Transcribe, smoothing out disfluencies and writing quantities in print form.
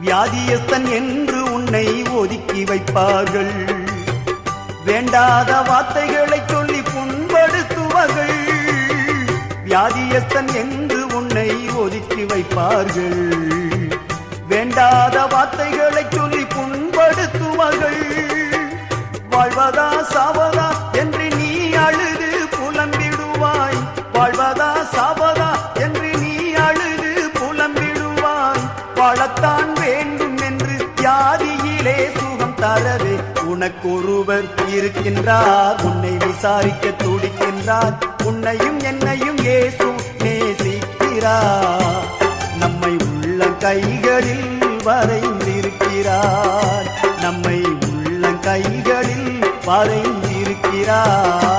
வியாதியஸ்தன் என்று உன்னை ஒதுக்கி வைப்பார்கள். வேண்டாத வார்த்தைகளை சொல்லி புண்படுத்துவார்கள். வியாதியஸ்தன் என்று உன்னை ஒதுக்கி வைப்பார்கள். வேண்டாத வார்த்தைகளை சொல்லி புண்படுத்துவார்கள். வாழ்வதா சாவதா என்று நீ அழுது புலம்பிடுவாய். வாழ்வதா சாவதா என்று நீ அழுது புலம்பிடுவாய். வாழத்தான் வேண்டும் என்று வியாதியிலே சுகம் தரவே உனக்கொருவர் இருக்கின்றார். உன்னை விசாரிக்க துடிக்கின்றார். உன்னையும் என்னையும் இயேசு நேசிக்கிறார். நம்மை உள்ள கைகளில் வரைந்திருக்கிறார். நம்மை உள்ள கைகளில் வரைந்திருக்கிறார்.